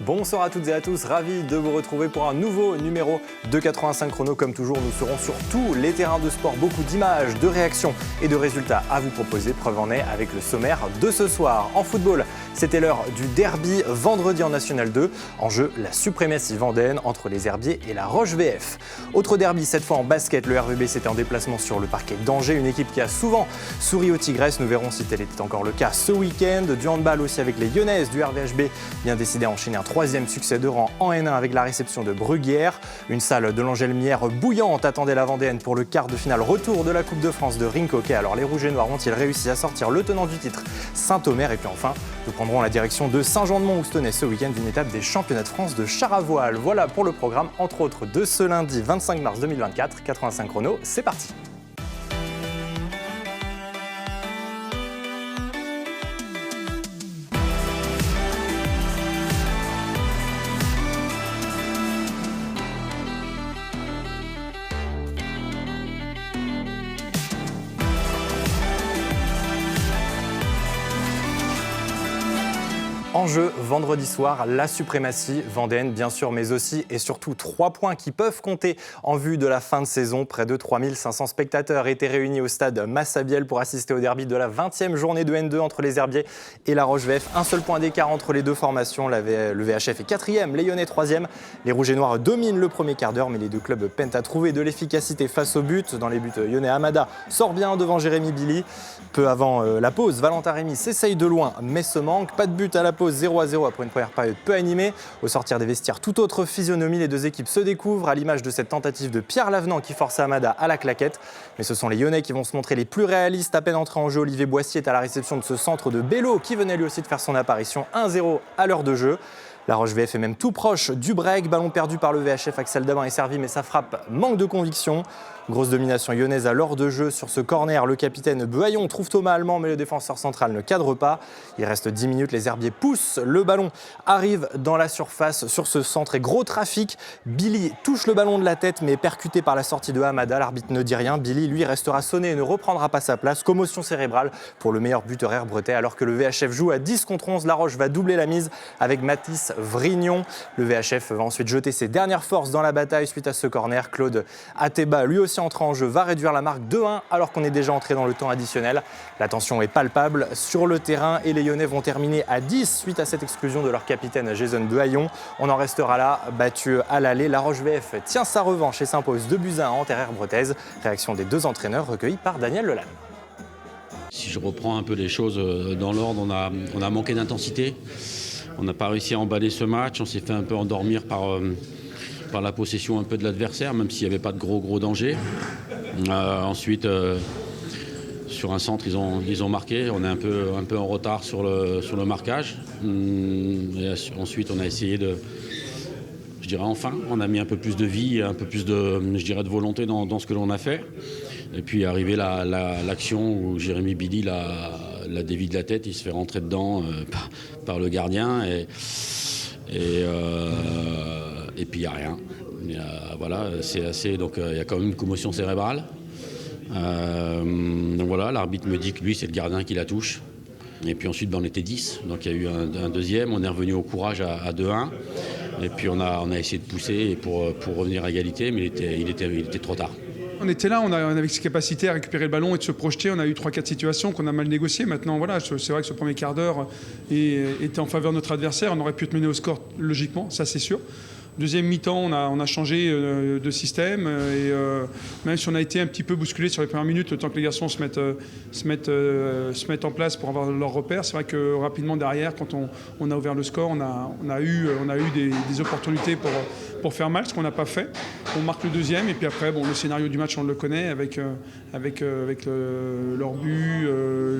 Bonsoir à toutes et à tous, ravi de vous retrouver pour un nouveau numéro de 85 chrono. Comme toujours, nous serons sur tous les terrains de sport, beaucoup d'images, de réactions et de résultats à vous proposer. Preuve en est avec le sommaire de ce soir. En football, c'était l'heure du derby vendredi en National 2. En jeu, la suprématie vendéenne entre les Herbiers et la Roche VF. Autre derby, cette fois en basket, le RVB s'était en déplacement sur le parquet d'Angers, une équipe qui a souvent souri aux Tigresses. Nous verrons si tel était encore le cas ce week-end. Du handball aussi avec les Lyonnaises du RVHB, bien décidé à enchaîner un troisième succès de rang en N1 avec la réception de Bruguière. Une salle de l'Angelmière bouillante attendait la Vendéenne pour le quart de finale retour de la Coupe de France de rink hockey. Alors les Rouges et Noirs ont-ils réussi à sortir le tenant du titre, Saint-Omer? Et puis enfin, nous prendrons la direction de Saint-Jean-de-Mont-Houstonnet ce week-end d'une étape des championnats de France de char à voile. Voilà pour le programme, entre autres, de ce lundi 25 mars 2024. 85 chrono, c'est parti. En jeu, vendredi soir, la suprématie vendéenne, bien sûr, mais aussi et surtout 3 points qui peuvent compter en vue de la fin de saison. Près de 3500 spectateurs étaient réunis au stade Massabielle pour assister au derby de la 20e journée de N2 entre les Herbiers et la Roche VF. Un seul point d'écart entre les deux formations. Le VHF est 4e, les Lyonnais 3e. Les Rouges et Noirs dominent le premier quart d'heure, mais les deux clubs peinent à trouver de l'efficacité face au but. Dans les buts, Lyonnais Hamada sort bien devant Jérémy Billy. Peu avant la pause, Valentin Rémy s'essaye de loin, mais se manque. Pas de but à la pause. 0-0 après une première période peu animée. Au sortir des vestiaires, toute autre physionomie. Les deux équipes se découvrent à l'image de cette tentative de Pierre Lavenant qui force Hamada à la claquette. Mais ce sont les Lyonnais qui vont se montrer les plus réalistes. À peine entré en jeu, Olivier Boissier est à la réception de ce centre de Bello qui venait lui aussi de faire son apparition. 1-0 à l'heure de jeu. La Roche VF est même tout proche du break. Ballon perdu par le VHF. Axel Dabin est servi, mais sa frappe manque de conviction. Grosse domination lyonnaise à l'heure de jeu sur ce corner. Le capitaine Buaillon trouve Thomas Allemand, mais le défenseur central ne cadre pas. Il reste 10 minutes. Les Herbiers poussent. Le ballon arrive dans la surface sur ce centre et gros trafic. Billy touche le ballon de la tête, mais est percuté par la sortie de Hamada. L'arbitre ne dit rien. Billy, lui, restera sonné et ne reprendra pas sa place. Commotion cérébrale pour le meilleur buteur herbretais. Alors que le VHF joue à 10 contre 11, La Roche va doubler la mise avec Mathis Vrignon. Le VHF va ensuite jeter ses dernières forces dans la bataille suite à ce corner. Claude Ateba, lui aussi entré en jeu, va réduire la marque 2-1 alors qu'on est déjà entré dans le temps additionnel. La tension est palpable sur le terrain et les Lyonnais vont terminer à 10 suite à cette exclusion de leur capitaine Jason Buaillon. On en restera là, battu à l'aller. La Roche VF tient sa revanche et s'impose 2-1 en terre herbrettaise. Réaction des deux entraîneurs recueillie par Daniel Lelanne. Si je reprends un peu les choses dans l'ordre, on a manqué d'intensité. On n'a pas réussi à emballer ce match. On s'est fait un peu endormir par la possession un peu de l'adversaire, même s'il n'y avait pas de gros danger. Ensuite, sur un centre, ils ont marqué. On est un peu en retard sur le marquage. Et ensuite, on a essayé on a mis un peu plus de vie, un peu plus de volonté dans ce que l'on a fait. Et puis arrivé l'action où Jérémy Billy la dévie de la tête, il se fait rentrer dedans par le gardien et puis il n'y a rien. Voilà, c'est assez. Donc il y a quand même une commotion cérébrale. Donc voilà, l'arbitre me dit que lui c'est le gardien qui la touche. Et puis ensuite on était 10, donc il y a eu un deuxième. On est revenu au courage à 2-1. Et puis on a essayé de pousser pour revenir à égalité, mais il était trop tard. On était là, on avait ses capacités à récupérer le ballon et de se projeter. On a eu 3-4 situations qu'on a mal négociées. Maintenant, voilà, c'est vrai que ce premier quart d'heure était en faveur de notre adversaire. On aurait pu être mené au score logiquement, ça c'est sûr. Deuxième mi-temps, on a changé de système et même si on a été un petit peu bousculé sur les premières minutes, le temps que les garçons se mettent en place pour avoir leurs repères, c'est vrai que rapidement derrière, quand on a ouvert le score, on a eu des opportunités pour faire mal, ce qu'on n'a pas fait. On marque le deuxième et puis après, le scénario du match, on le connaît avec leur but,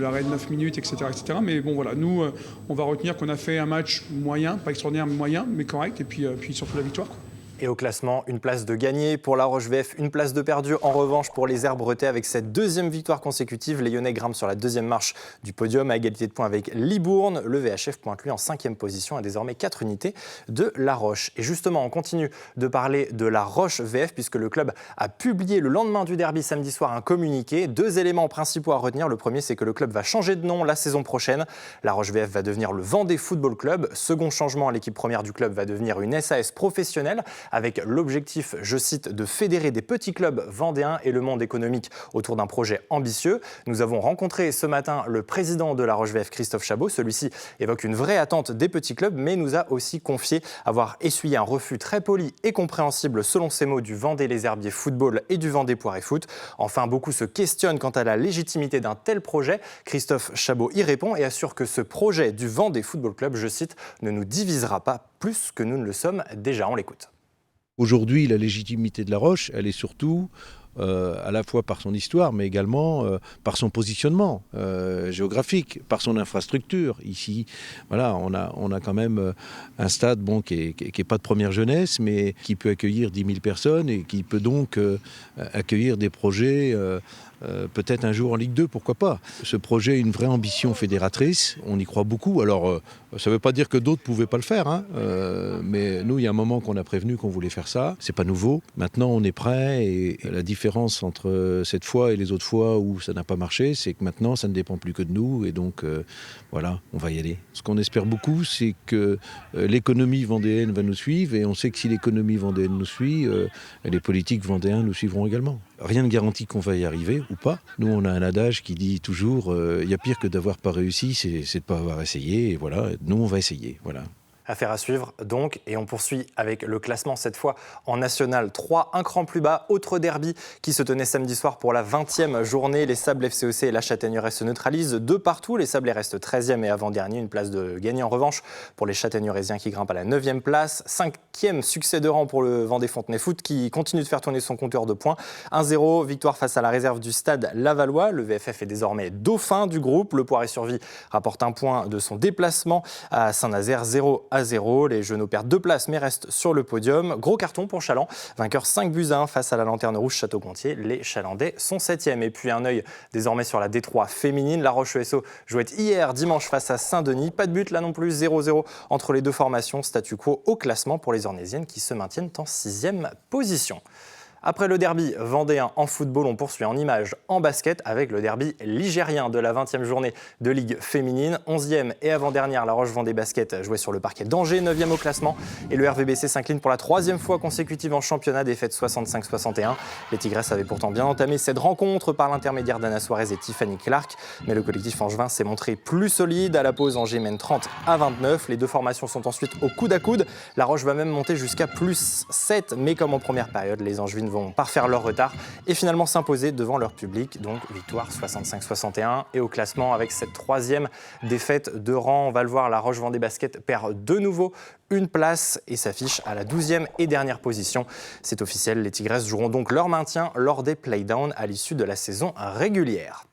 l'arrêt de 9 minutes, etc. Mais bon, voilà, nous, on va retenir qu'on a fait un match moyen, pas extraordinaire, mais moyen, mais correct, et puis surtout la victoire. Et au classement, une place de gagné pour La Roche VF, une place de perdu en revanche pour les Herbretais. Avec cette deuxième victoire consécutive, les Lyonnais grimpent sur la deuxième marche du podium à égalité de points avec Libourne. Le VHF pointe lui en 5e position à désormais 4 unités de La Roche. Et justement, on continue de parler de La Roche VF puisque le club a publié le lendemain du derby samedi soir un communiqué. 2 éléments principaux à retenir. Le premier, c'est que le club va changer de nom la saison prochaine. La Roche VF va devenir le Vendée Football Club. Second changement, l'équipe première du club va devenir une SAS professionnelle, avec l'objectif, je cite, de fédérer des petits clubs vendéens et le monde économique autour d'un projet ambitieux. Nous avons rencontré ce matin le président de La Roche VF, Christophe Chabot. Celui-ci évoque une vraie attente des petits clubs, mais nous a aussi confié avoir essuyé un refus très poli et compréhensible, selon ses mots, du Vendée Les Herbiers Football et du Vendée Poiré Foot. Enfin, beaucoup se questionnent quant à la légitimité d'un tel projet. Christophe Chabot y répond et assure que ce projet du Vendée Football Club, je cite, ne nous divisera pas plus que nous ne le sommes déjà. On l'écoute. Aujourd'hui, la légitimité de La Roche, elle est surtout à la fois par son histoire, mais également par son positionnement géographique, par son infrastructure. Ici, voilà, on a quand même un stade qui est pas de première jeunesse, mais qui peut accueillir 10 000 personnes et qui peut donc accueillir des projets peut-être un jour en Ligue 2, pourquoi pas. Ce projet a une vraie ambition fédératrice, on y croit beaucoup. Alors, ça ne veut pas dire que d'autres ne pouvaient pas le faire, hein, mais nous, il y a un moment qu'on a prévenu qu'on voulait faire ça. C'est pas nouveau. Maintenant, on est prêt et la différence entre cette fois et les autres fois où ça n'a pas marché, c'est que maintenant, ça ne dépend plus que de nous et donc, voilà, on va y aller. Ce qu'on espère beaucoup, c'est que l'économie vendéenne va nous suivre et on sait que si l'économie vendéenne nous suit, les politiques vendéens nous suivront également. Rien ne garantit qu'on va y arriver ou pas. Nous, on a un adage qui dit toujours il y a pire que d'avoir pas réussi, c'est de ne pas avoir essayé. Et voilà, nous, on va essayer. Voilà. Affaire à suivre donc, et on poursuit avec le classement cette fois en National 3, un cran plus bas. Autre derby qui se tenait samedi soir pour la 20e journée. Les Sables FCEC et la Châtaigneraie se neutralisent de partout. Les Sablés restent 13e et avant-dernier, une place de gagné en revanche pour les Châtaigneuraisiens qui grimpent à la 9e place. 5e succès de rang pour le Vendée Fontenay Foot qui continue de faire tourner son compteur de points. 1-0, victoire face à la réserve du Stade Lavallois. Le VFF est désormais dauphin du groupe. Le Poiré-sur-Vie rapporte un point de son déplacement à Saint-Nazaire, 0-0. Les Genoux perdent 2 places mais restent sur le podium. Gros carton pour Chaland, vainqueur 5-1 face à la Lanterne Rouge Château-Gontier. Les Chalandais sont 7e. Et puis un œil désormais sur la D3 féminine. La Roche-ESO jouait hier dimanche face à Saint-Denis. Pas de but là non plus, 0-0 entre les deux formations. Statu quo au classement pour les Ornésiennes qui se maintiennent en 6e position. Après le derby vendéen en football, on poursuit en images en basket avec le derby ligérien de la 20e journée de Ligue féminine. 11e et avant-dernière, la Roche-Vendée Basket jouait sur le parquet d'Angers, 9e au classement. Et le RVBC s'incline pour la 3e fois consécutive en championnat, défaite 65-61. Les Tigresses avaient pourtant bien entamé cette rencontre par l'intermédiaire d'Anna Suarez et Tiffany Clark. Mais le collectif angevin s'est montré plus solide. À la pause, Angers mène 30-29. Les deux formations sont ensuite au coude à coude. La Roche va même monter jusqu'à plus 7. Mais comme en première période, les Angevines vont parfaire leur retard et finalement s'imposer devant leur public. Donc victoire 65-61 et au classement avec cette 3e défaite de rang, on va le voir, la Roche-Vendée Basket perd de nouveau une place et s'affiche à la 12e et dernière position. C'est officiel, les Tigresses joueront donc leur maintien lors des playdowns à l'issue de la saison régulière.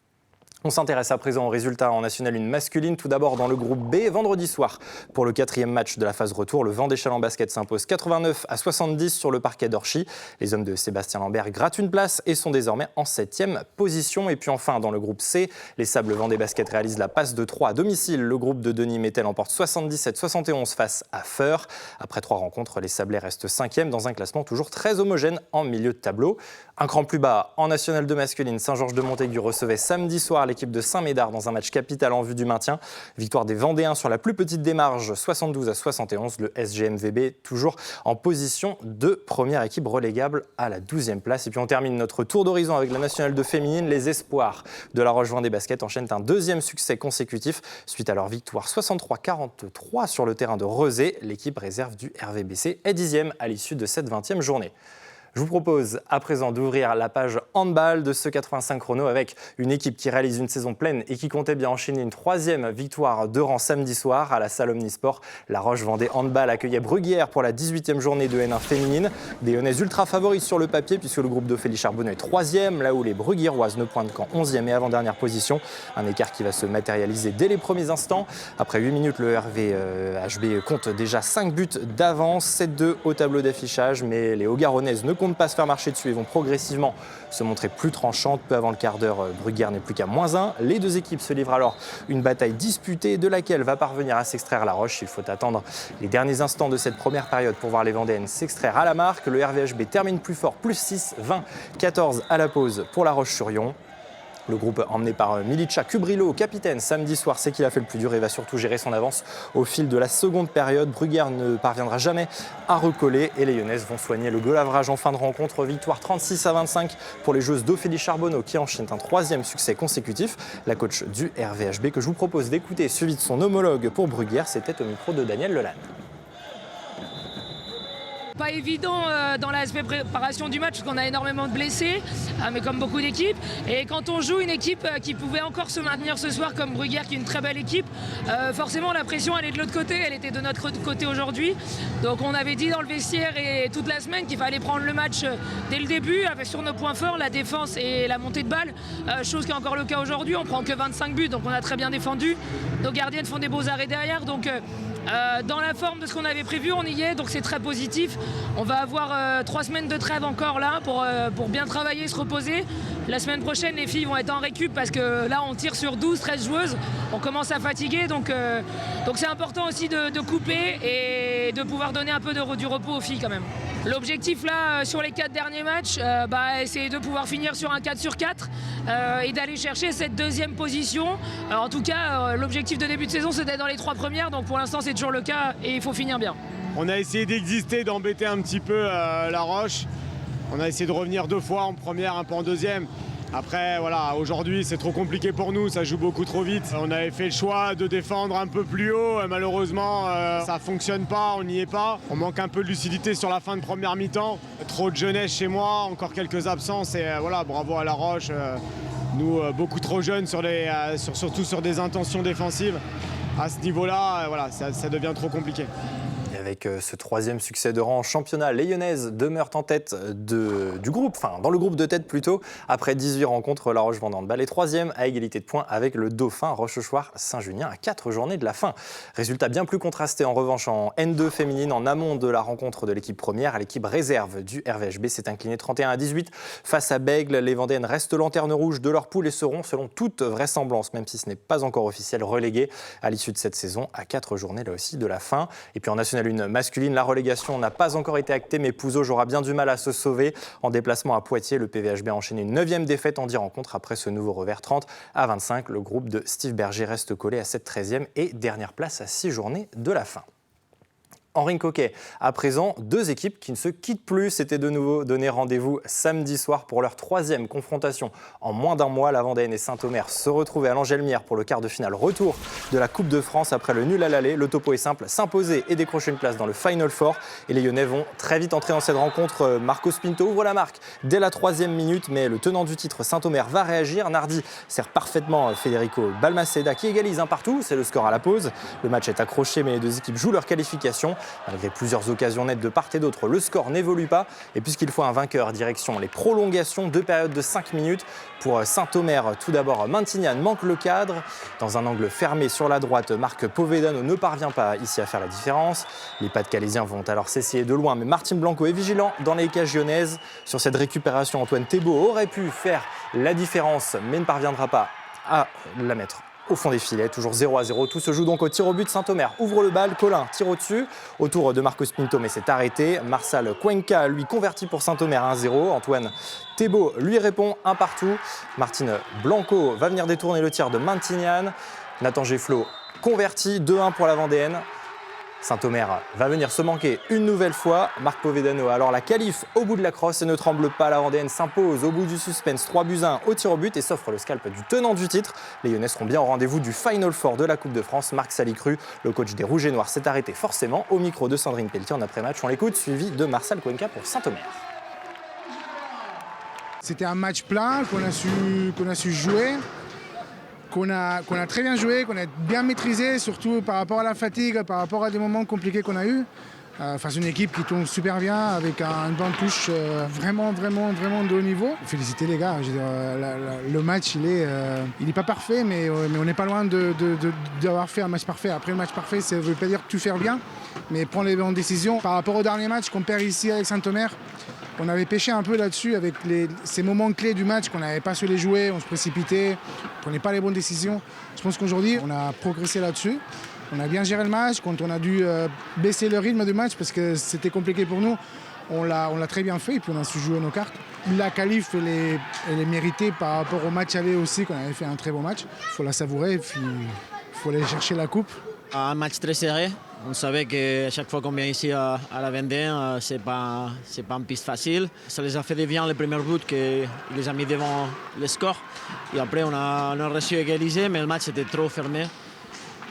On s'intéresse à présent aux résultats en National 1 masculine. Tout d'abord dans le groupe B, vendredi soir. Pour le 4e match de la phase retour, le Vendée Chaland Basket s'impose 89-70 sur le parquet d'Orchy. Les hommes de Sébastien Lambert grattent une place et sont désormais en 7e position. Et puis enfin, dans le groupe C, les Sables Vendée Basket réalisent la passe de 3 à domicile. Le groupe de Denis Mettel emporte 77-71 face à Feur. Après 3 rencontres, les Sablés restent 5e dans un classement toujours très homogène en milieu de tableau. Un cran plus bas, en National 2 masculine, Saint-Georges-de-Montaigu recevait samedi soir l'équipe de Saint-Médard dans un match capital en vue du maintien. Victoire des Vendéens sur la plus petite des marges, 72-71. Le SGMVB toujours en position de première équipe relégable à la 12e place. Et puis on termine notre tour d'horizon avec la Nationale 2 féminine. Les espoirs de la Roche-Vendée Basket enchaînent un 2e succès consécutif suite à leur victoire 63-43 sur le terrain de Rezé. L'équipe réserve du RVBC est 10e à l'issue de cette 20e journée. Je vous propose à présent d'ouvrir la page handball de ce 85 chrono avec une équipe qui réalise une saison pleine et qui comptait bien enchaîner une 3e victoire de rang samedi soir à la salle Omnisport. La Roche-Vendée Handball accueillait Bruguière pour la 18e journée de N1 féminine. Des Lyonnaises ultra favoris sur le papier puisque le groupe d'Ophélie Charbonneau est 3e, là où les Bruguiéroises ne pointent qu'en 11e et avant-dernière position. Un écart qui va se matérialiser dès les premiers instants. Après 8 minutes, le RVHB compte déjà 5 buts d'avance, 7-2 au tableau d'affichage, mais les Haut-Garonnaises ne comptent pas se faire marcher dessus et vont progressivement se montrer plus tranchantes. Peu avant le quart d'heure, Bruguière n'est plus qu'à -1. Les deux équipes se livrent alors une bataille disputée de laquelle va parvenir à s'extraire la Roche. Il faut attendre les derniers instants de cette première période pour voir les Vendéennes s'extraire à la marque. Le RVHB termine plus fort, +6, 20-14 à la pause pour la Roche-sur-Yon. Le groupe emmené par Milica Cubrilo, capitaine, samedi soir, c'est qu'il a fait le plus dur et va surtout gérer son avance au fil de la seconde période. Bruguière ne parviendra jamais à recoller et les Lyonnaises vont soigner le goal average en fin de rencontre. Victoire 36-25 pour les joueuses d'Ophélie Charbonneau qui enchaînent un 3e succès consécutif. La coach du RVHB que je vous propose d'écouter, suivi de son homologue pour Bruguière, c'était au micro de Daniel Leland. Pas évident dans l'aspect préparation du match parce qu'on a énormément de blessés, mais comme beaucoup d'équipes. Et quand on joue une équipe qui pouvait encore se maintenir ce soir comme Bruguière, qui est une très belle équipe, forcément la pression elle est de l'autre côté, elle était de notre côté aujourd'hui. Donc on avait dit dans le vestiaire et toute la semaine qu'il fallait prendre le match dès le début, avec sur nos points forts, la défense et la montée de balle, chose qui est encore le cas aujourd'hui. On prend que 25 buts, donc on a très bien défendu. Nos gardiennes font des beaux arrêts derrière, donc dans la forme de ce qu'on avait prévu, on y est, donc c'est très positif. On va avoir 3 semaines de trêve encore là pour bien travailler, se reposer. La semaine prochaine, les filles vont être en récup parce que là, on tire sur 12-13 joueuses. On commence à fatiguer, donc c'est important aussi de couper et de pouvoir donner un peu du repos aux filles quand même. L'objectif là, sur les 4 derniers matchs, c'est de pouvoir finir sur un 4 sur 4 et d'aller chercher cette 2e position. Alors, en tout cas, l'objectif de début de saison, c'est d'être dans les 3 premières. Donc pour l'instant, c'est toujours le cas et il faut finir bien. On a essayé d'exister, d'embêter un petit peu la Roche. On a essayé de revenir 2 fois en première, un peu en 2e. Après, voilà, aujourd'hui, c'est trop compliqué pour nous, ça joue beaucoup trop vite. On avait fait le choix de défendre un peu plus haut. Malheureusement, ça ne fonctionne pas, on n'y est pas. On manque un peu de lucidité sur la fin de première mi-temps. Trop de jeunesse chez moi, encore quelques absences. Et voilà, bravo à la Roche. Nous, beaucoup trop jeunes, surtout sur des intentions défensives. À ce niveau-là, voilà, ça devient trop compliqué. Avec ce 3e succès de rang en championnat, les Lyonnaises demeurent en tête du groupe, enfin dans le groupe de tête plutôt. Après 18 rencontres, la Roche-Vendée Handball est 3e à égalité de points avec le dauphin Rochechouart-Saint-Junien à 4 journées de la fin. Résultat bien plus contrasté en revanche en N2 féminine, en amont de la rencontre de l'équipe première. L'équipe réserve du RVHB s'est inclinée 31-18 face à Bègles. Les Vendéennes restent lanterne rouge de leur poule et seront selon toute vraisemblance, même si ce n'est pas encore officiel, reléguées à l'issue de cette saison à 4 journées là aussi de la fin. Et puis en National 1 masculine, la relégation n'a pas encore été actée, mais Pouzauges aura bien du mal à se sauver. En déplacement à Poitiers, le PVHB a enchaîné une 9e défaite en 10 rencontres après ce nouveau revers 30-25. Le groupe de Steve Berger reste collé à cette 13e et dernière place à 6 journées de la fin. En rink hockey, à présent, 2 équipes qui ne se quittent plus. C'était de nouveau donné rendez-vous samedi soir pour leur 3e confrontation. En moins d'un mois, la Vendéenne et Saint-Omer se retrouvaient à l'Angelmire pour le quart de finale retour de la Coupe de France. Après le nul à l'aller, le topo est simple, s'imposer et décrocher une place dans le Final Four. Et les Lyonnais vont très vite entrer dans cette rencontre. Marcos Pinto ouvre la marque dès la 3e minute, mais le tenant du titre, Saint-Omer, va réagir. Nardi sert parfaitement Federico Balmaceda qui égalise un partout. C'est le score à la pause. Le match est accroché, mais les 2 équipes jouent leur qualification. Malgré plusieurs occasions nettes de part et d'autre, le score n'évolue pas. Et puisqu'il faut un vainqueur, direction les prolongations, 2 périodes de 5 minutes. Pour Saint-Omer, tout d'abord, Mantignan manque le cadre. Dans un angle fermé sur la droite, Marc Povedano ne parvient pas ici à faire la différence. Les Pas-de-Calaisiens vont alors s'essayer de loin, mais Martin Blanco est vigilant dans les cages lyonnaises. Sur cette récupération, Antoine Thébault aurait pu faire la différence, mais ne parviendra pas à la mettre au fond des filets, toujours 0-0. Tout se joue donc au tir au but. Saint-Omer ouvre le bal, Colin tire au-dessus, autour de Marcos Pinto, mais c'est arrêté. Marcel Cuenca, lui, converti pour Saint-Omer 1-0. Antoine Thébault lui répond 1 partout. Martine Blanco va venir détourner le tir de Mantignan. Nathan Gefflot converti 2-1 pour la Vendéenne. Saint-Omer va venir se manquer une nouvelle fois. Marc Povedano a alors la qualif au bout de la crosse et ne tremble pas. La Vendéenne s'impose au bout du suspense 3-1 au tir au but et s'offre le scalp du tenant du titre. Les Lyonnais seront bien au rendez-vous du Final Four de la Coupe de France. Marc Salicru, le coach des Rouges et Noirs, s'est arrêté forcément au micro de Sandrine Pelletier en après-match. On l'écoute, suivi de Marcel Cuenca pour Saint-Omer. C'était un match plein qu'on a su jouer, qu'on a très bien joué, qu'on a bien maîtrisé, surtout par rapport à la fatigue, par rapport à des moments compliqués qu'on a eus. Face à une équipe qui tourne super bien, avec une bonne touche vraiment de haut niveau. Félicitez les gars, je veux dire, le match il est pas parfait, mais on n'est pas loin d'avoir fait un match parfait. Après le match parfait, ça ne veut pas dire tout faire bien, mais prendre les bonnes décisions. Par rapport au dernier match qu'on perd ici avec Saint-Omer, on avait pêché un peu là-dessus avec ces moments clés du match qu'on n'avait pas su les jouer, on se précipitait, on ne prenait pas les bonnes décisions. Je pense qu'aujourd'hui, on a progressé là-dessus. On a bien géré le match. Quand on a dû baisser le rythme du match parce que c'était compliqué pour nous, on l'a très bien fait et puis on a su jouer nos cartes. La qualif, elle est méritée par rapport au match aller aussi, qu'on avait fait un très bon match. Il faut la savourer et puis il faut aller chercher la coupe. Un match très serré. On savait qu'à chaque fois qu'on vient ici à la Vendée, c'est pas une piste facile. Ça les a fait du bien le premier but qu'ils les a mis devant le score. Et après, on a réussi à égaliser, mais le match était trop fermé.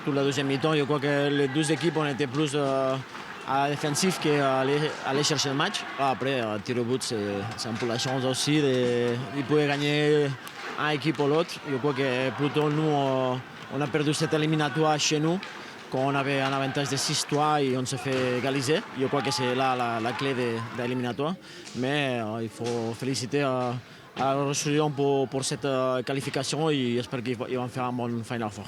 Toute la deuxième mi-temps, je crois que les deux équipes ont été plus à défensif qu'à aller chercher le match. Après, tir au but, c'est un peu la chance aussi de pouvoir gagner une équipe ou l'autre. Je crois que plutôt nous, on a perdu cette éliminatoire chez nous, quand on avait un avantage de 6-3 et on s'est fait égaliser. Je crois que c'est là la clé de l'éliminatoire. Mais il faut féliciter à la Roche-sur-Yon pour cette qualification et j'espère qu'ils vont faire un bon Final Four.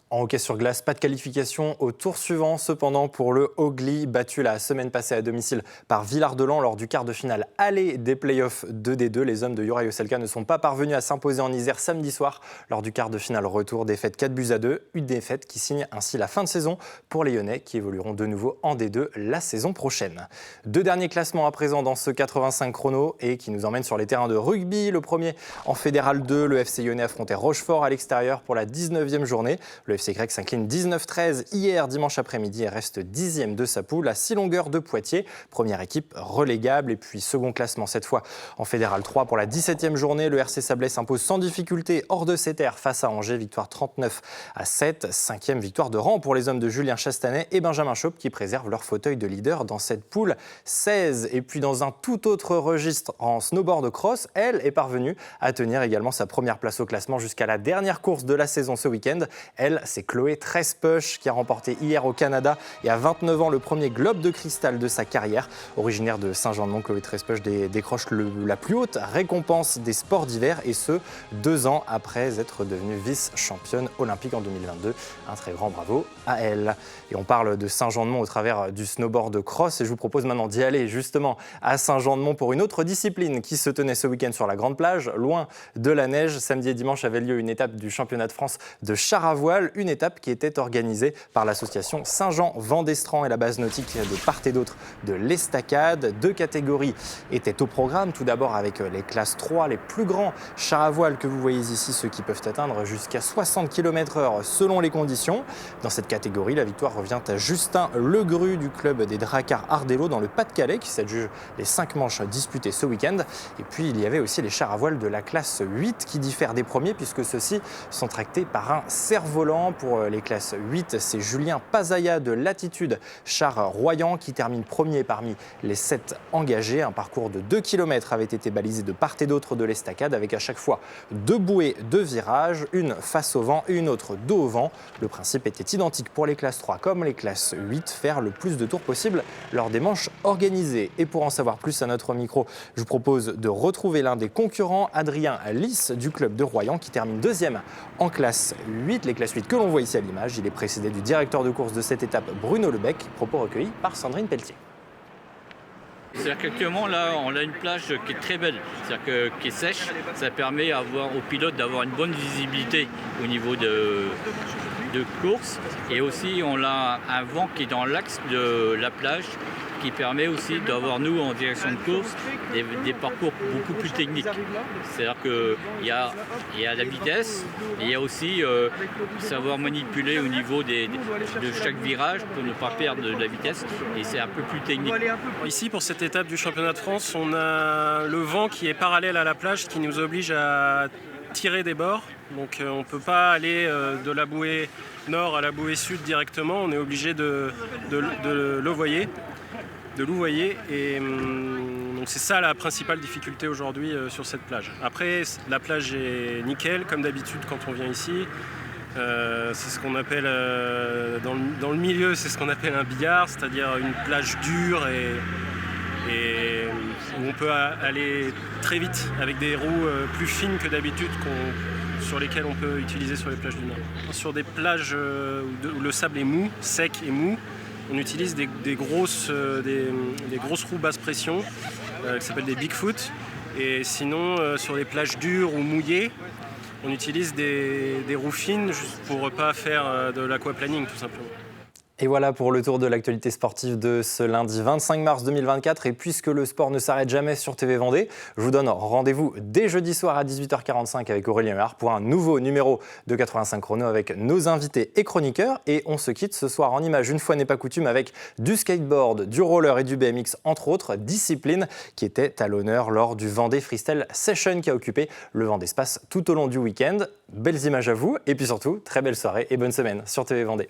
En hockey sur glace, pas de qualification au tour suivant. Cependant, pour le Ogli, battu la semaine passée à domicile par Villard-de-Lans lors du quart de finale aller des playoffs 2D2, les hommes de Juraj Oselka ne sont pas parvenus à s'imposer en Isère samedi soir lors du quart de finale retour. Défaite 4-2, une défaite qui signe ainsi la fin de saison pour les Lyonnais qui évolueront de nouveau en D2 la saison prochaine. Deux derniers classements à présent dans ce 85 chrono et qui nous emmènent sur les terrains de rugby. Le premier en Fédéral 2, le FC Lyonnais affrontait Rochefort à l'extérieur pour la 19e journée. Le FC Grec s'incline 19-13 hier dimanche après-midi et reste 10e de sa poule à 6 longueurs de Poitiers. Première équipe relégable et puis second classement cette fois en Fédéral 3 pour la 17e journée. Le RC Sablé s'impose sans difficulté hors de ses terres face à Angers, victoire 39-7. 5e victoire de rang pour les hommes de Julien Chastanet et Benjamin Chaupe qui préservent leur fauteuil de leader dans cette poule 16. Et puis dans un tout autre registre en snowboard cross, elle est parvenue à tenir également sa première place au classement jusqu'à la dernière course de la saison ce week-end. Elle, c'est Chloé Trespech qui a remporté hier au Canada et à 29 ans le premier globe de cristal de sa carrière. Originaire de Saint-Jean-de-Mont, Chloé Trespech décroche la plus haute récompense des sports d'hiver et ce, 2 ans après être devenue vice-championne olympique en 2022. Un très grand bravo à elle. Et on parle de Saint-Jean-de-Mont au travers du snowboard cross et je vous propose maintenant d'y aller justement à Saint-Jean-de-Mont pour une autre discipline qui se tenait ce week-end sur la grande plage, loin de la neige. Samedi et dimanche avait lieu une étape du championnat de France de char à voile, une étape qui était organisée par l'association Saint-Jean-Vendestran et la base nautique de part et d'autre de l'Estacade. 2 catégories étaient au programme. Tout d'abord avec les classes 3, les plus grands chars à voile que vous voyez ici, ceux qui peuvent atteindre jusqu'à 60 km/h selon les conditions. Dans cette catégorie, la victoire revient à Justin Legru du club des Dracars Ardello dans le Pas-de-Calais qui s'adjuge les 5 manches disputées ce week-end. Et puis il y avait aussi les chars à voile de la classe 8 qui diffèrent des premiers puisque ceux-ci sont tractés par un cerf-volant. Pour les classes 8, c'est Julien Pazaya de Latitude Char Royan qui termine premier parmi les 7 engagés. Un parcours de 2 km avait été balisé de part et d'autre de l'Estacade avec à chaque fois 2 bouées de virage, une face au vent et une autre dos au vent. Le principe était identique pour les classes 3 comme les classes 8, faire le plus de tours possible lors des manches organisées. Et pour en savoir plus à notre micro, je vous propose de retrouver l'un des concurrents, Adrien Lys du club de Royan qui termine 2e en classe 8. Les classes 8 que l'on voit ici à l'image. Il est précédé du directeur de course de cette étape, Bruno Lebec, propos recueillis par Sandrine Pelletier. C'est-à-dire qu'actuellement, là, on a une plage qui est très belle, c'est-à-dire qui est sèche. Ça permet aux pilotes d'avoir une bonne visibilité au niveau de course. Et aussi, on a un vent qui est dans l'axe de la plage, qui permet aussi d'avoir, nous, en direction de course, des parcours beaucoup plus techniques. C'est-à-dire qu'il y a la vitesse, et il y a aussi savoir manipuler au niveau de chaque virage pour ne pas perdre de la vitesse, et c'est un peu plus technique. Ici, pour cette étape du championnat de France, on a le vent qui est parallèle à la plage, qui nous oblige à tirer des bords. Donc on ne peut pas aller de la bouée nord à la bouée sud directement, on est obligé de louvoyer. Et donc Donc c'est ça la principale difficulté aujourd'hui sur cette plage. Après, la plage est nickel, comme d'habitude quand on vient ici. C'est ce qu'on appelle, dans le milieu, c'est ce qu'on appelle un billard, c'est-à-dire une plage dure et où on peut aller très vite avec des roues plus fines que d'habitude sur lesquelles on peut utiliser sur les plages du Nord. Sur des plages où le sable est mou, sec et mou, on utilise des grosses roues basse pression qui s'appellent des Bigfoot. Et sinon, sur les plages dures ou mouillées, on utilise des roues fines juste pour ne pas faire de l'aquaplaning tout simplement. Et voilà pour le tour de l'actualité sportive de ce lundi 25 mars 2024. Et puisque le sport ne s'arrête jamais sur TV Vendée, je vous donne rendez-vous dès jeudi soir à 18h45 avec Aurélien Huard pour un nouveau numéro de 85 chrono avec nos invités et chroniqueurs. Et on se quitte ce soir en images, une fois n'est pas coutume, avec du skateboard, du roller et du BMX, entre autres disciplines qui étaient à l'honneur lors du Vendée Freestyle Session qui a occupé le Vendée Space tout au long du week-end. Belles images à vous et puis surtout, très belle soirée et bonne semaine sur TV Vendée.